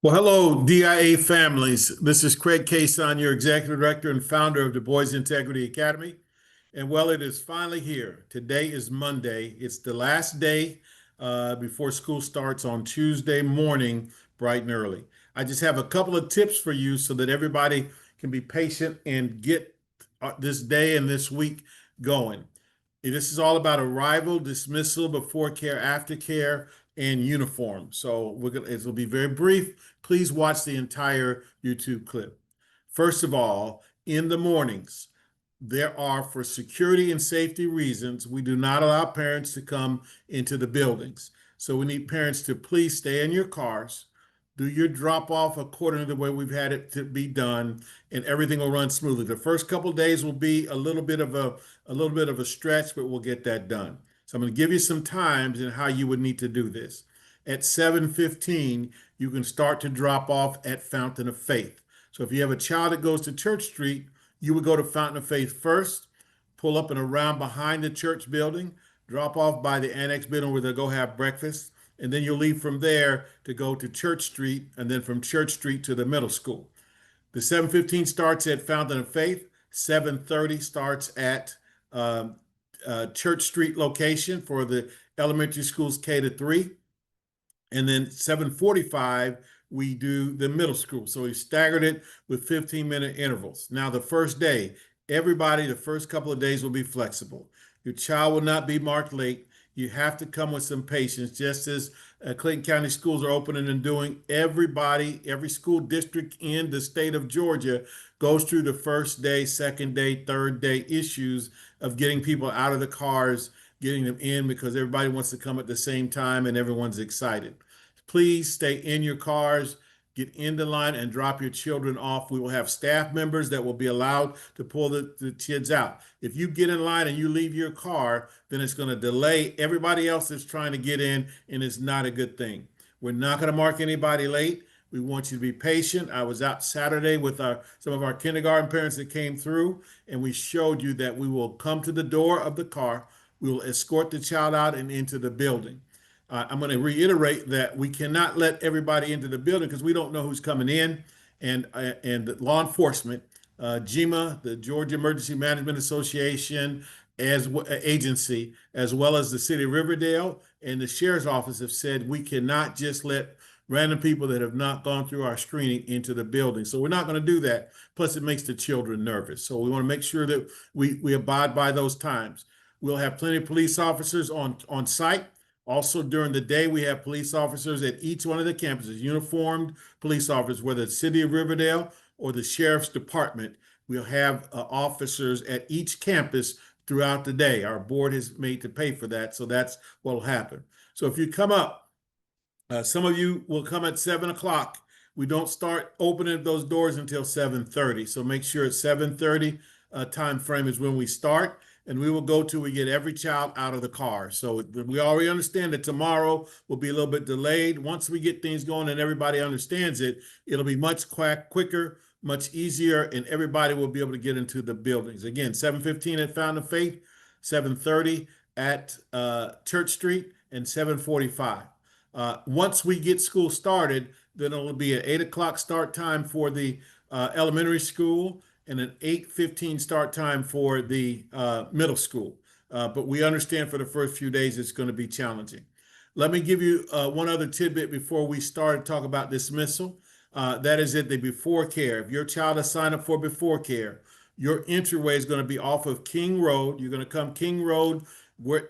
Well, hello, DIA families. This is Craig Cason, your executive director and founder of the Boys Integrity Academy. And well, it is finally here. Today is Monday. It's the last day before school starts on Tuesday morning, bright and early. I just have a couple of tips for you so that everybody can be patient and get this day and this week going. This is all about arrival, dismissal, before care, after care, and uniform. So it will be very brief. Please watch the entire YouTube clip. First of all, in the mornings, there are, for security and safety reasons, we do not allow parents to come into the buildings. So we need parents to please stay in your cars, do your drop off according to the way we've had it to be done, and everything will run smoothly. The first couple of days will be a little bit of a stretch, but we'll get that done. So I'm going to give you some times and how you would need to do this. At 7:15, you can start to drop off at Fountain of Faith. So if you have a child that goes to Church Street, you would go to Fountain of Faith first, pull up and around behind the church building, drop off by the annex building where they'll go have breakfast, and then you'll leave from there to go to Church Street, and then from Church Street to the middle school. The 7:15 starts at Fountain of Faith. 7:30 starts at Church Street location for the elementary schools K to 3. And then 7:45, we do the middle school. So we staggered it with 15-minute intervals. Now, the first day, everybody, the first couple of days will be flexible. Your child will not be marked late. You have to come with some patience, just as Clayton County schools are opening and doing. Everybody, every school district in the state of Georgia goes through the first day, second day, third day issues of getting people out of the cars, getting them in, because everybody wants to come at the same time and everyone's excited. Please stay in your cars, get in the line and drop your children off. We will have staff members that will be allowed to pull the kids out. If you get in line and you leave your car, then it's going to delay everybody else that's trying to get in, and it's not a good thing. We're not going to mark anybody late. We want you to be patient. I was out Saturday with some of our kindergarten parents that came through, and we showed you that we will come to the door of the car. We will escort the child out and into the building. I'm going to reiterate that we cannot let everybody into the building because we don't know who's coming in. And the law enforcement, GEMA, the Georgia Emergency Management Association, agency, as well as the city of Riverdale and the sheriff's office have said we cannot just let random people that have not gone through our screening into the building. So we're not going to do that. Plus, it makes the children nervous. So we want to make sure that we abide by those times. We'll have plenty of police officers on site. Also, during the day, we have police officers at each one of the campuses, uniformed police officers, whether it's City of Riverdale or the Sheriff's Department. We'll have officers at each campus throughout the day. Our board has made to pay for that, so that's what will happen. So if you come up, some of you will come at 7 o'clock. We don't start opening those doors until 7:30, so make sure it's 7:30 time frame is when we start. And we will go till we get every child out of the car. So we already understand that tomorrow will be a little bit delayed. Once we get things going and everybody understands it, it'll be much quicker, much easier, and everybody will be able to get into the buildings. Again, 7:15 at Fountain of Faith, 7:30 at Church Street, and 7:45. Once we get school started, then it'll be an 8 o'clock start time for the elementary school, and an 8:15 start time for the middle school. But we understand for the first few days it's going to be challenging. Let me give you one other tidbit before we start to talk about dismissal. That is at the before care. If your child is signed up for before care, your entryway is going to be off of King Road. You're going to come King Road,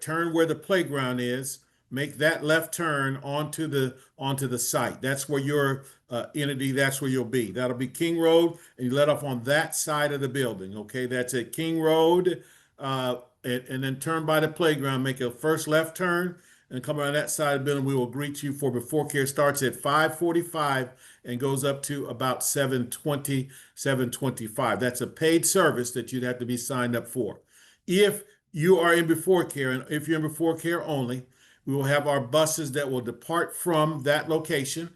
turn where the playground is, make that left turn onto the site. That's where your entity, that's where you'll be. That'll be King Road, and you let off on that side of the building. Okay, that's at King Road, and then turn by the playground, make a first left turn, and come around that side of the building. We will greet you for before care. Starts at 5:45 and goes up to about 7:20, 7:25. That's a paid service that you'd have to be signed up for. If you are in before care, and if you're in before care only, we will have our buses that will depart from that location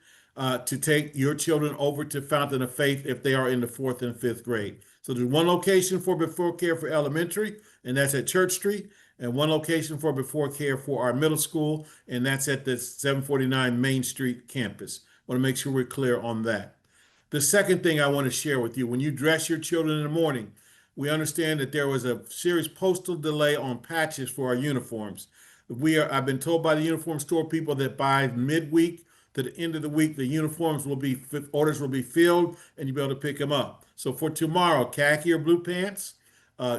to take your children over to Fountain of Faith if they are in the 4th and 5th grade. So there's one location for before care for elementary, and that's at Church Street, and one location for before care for our middle school, and that's at the 749 Main Street campus. Want to make sure we're clear on that. The second thing I want to share with you, when you dress your children in the morning, we understand that there was a serious postal delay on patches for our uniforms. I've been told by the uniform store people that by midweek to the end of the week, the orders will be filled and you'll be able to pick them up. So for tomorrow, khaki or blue pants,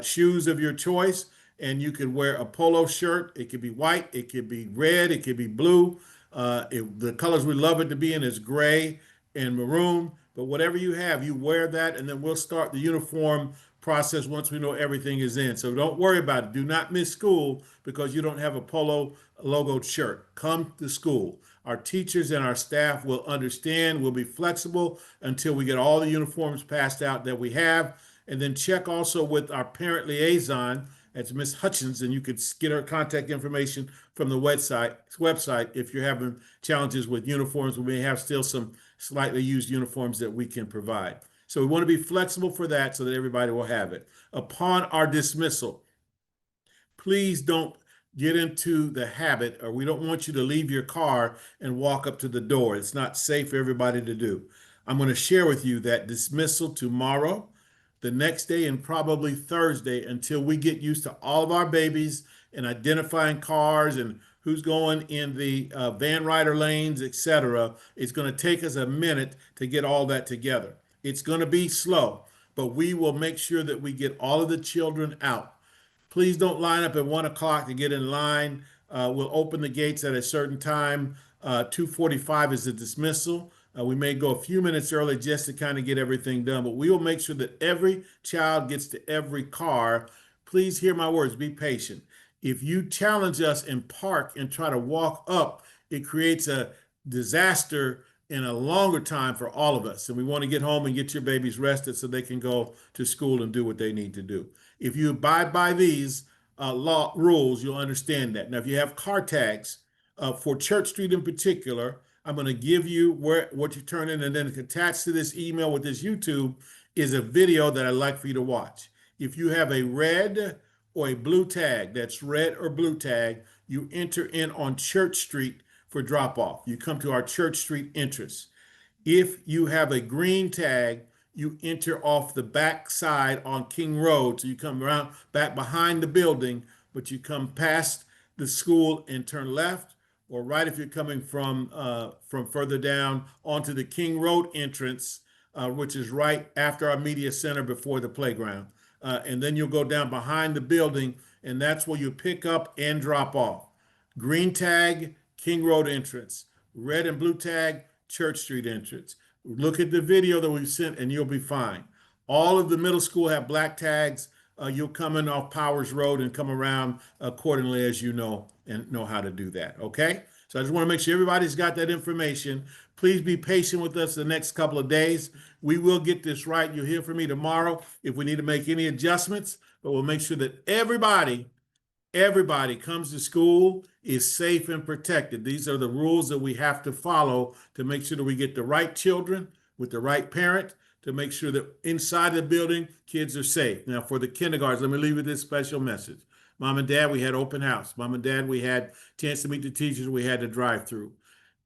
shoes of your choice, and you could wear a polo shirt. It could be white, it could be red, it could be blue. The colors we love it to be in is gray and maroon. But whatever you have, you wear that, and then we'll start the uniform process once we know everything is in. So don't worry about it. Do not miss school because you don't have a polo logoed shirt. Come to school. Our teachers and our staff will understand. We'll be flexible until we get all the uniforms passed out that we have. And then check also with our parent liaison. That's Miss Hutchins, and you could get her contact information from the website if you're having challenges with uniforms. We may have still some slightly used uniforms that we can provide. So we want to be flexible for that so that everybody will have it. Upon our dismissal, please don't get into the habit, or we don't want you to leave your car and walk up to the door. It's not safe for everybody to do. I'm going to share with you that dismissal tomorrow, the next day, and probably Thursday until we get used to all of our babies and identifying cars and who's going in the van rider lanes, etc. It's going to take us a minute to get all that together. It's going to be slow, but we will make sure that we get all of the children out. Please don't line up at 1 o'clock to get in line. We'll open the gates at a certain time. 2:45 is the dismissal. We may go a few minutes early just to kind of get everything done, but we will make sure that every child gets to every car. Please hear my words. Be patient. If you challenge us and park and try to walk up, it creates a disaster in a longer time for all of us. And we want to get home and get your babies rested so they can go to school and do what they need to do. If you abide by these rules, you'll understand that. Now, if you have car tags for Church Street in particular, I'm going to give you what you turn in, and then attached to this email with this YouTube is a video that I'd like for you to watch. If you have a red or a blue tag, that's red or blue tag, you enter in on Church Street for drop-off. You come to our Church Street entrance. If you have a green tag, you enter off the back side on King Road. So you come around back behind the building, but you come past the school and turn left or right if you're coming from further down onto the King Road entrance, which is right after our media center before the playground. And then you'll go down behind the building, and that's where you pick up and drop off. Green tag, King Road entrance. Red and blue tag, Church Street entrance. Look at the video that we've sent and you'll be fine. All of the middle school have black tags. You'll come in off Powers Road and come around accordingly as you know and know how to do that, okay? So I just want to make sure everybody's got that information. Please be patient with us the next couple of days. We will get this right. You'll hear from me tomorrow if we need to make any adjustments, but we'll make sure that everybody comes to school, is safe and protected. These are the rules that we have to follow to make sure that we get the right children with the right parent, to make sure that inside the building, kids are safe. Now, for the kindergartens, let me leave you with this special message. Mom and Dad, we had open house. Mom and Dad, we had chance to meet the teachers. We had to drive through.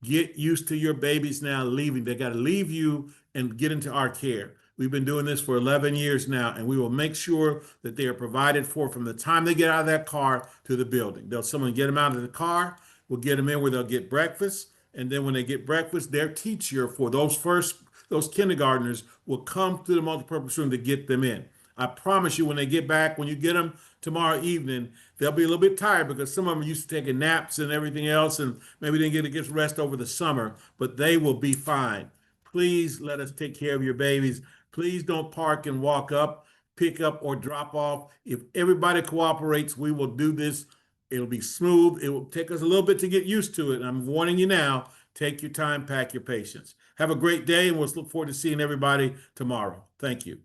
Get used to your babies now leaving. They got to leave you and get into our care. We've been doing this for 11 years now, and we will make sure that they are provided for from the time they get out of that car to the building. Someone get them out of the car. We'll get them in where they'll get breakfast. And then when they get breakfast, their teacher for those kindergartners will come to the multipurpose room to get them in. I promise you, when they get back, when you get them tomorrow evening, they'll be a little bit tired because some of them are used to taking naps and everything else, and maybe they didn't get rest over the summer, but they will be fine. Please let us take care of your babies. Please don't park and walk up, pick up, or drop off. If everybody cooperates, we will do this. It'll be smooth. It will take us a little bit to get used to it. And I'm warning you now, take your time, pack your patience. Have a great day, and we'll look forward to seeing everybody tomorrow. Thank you.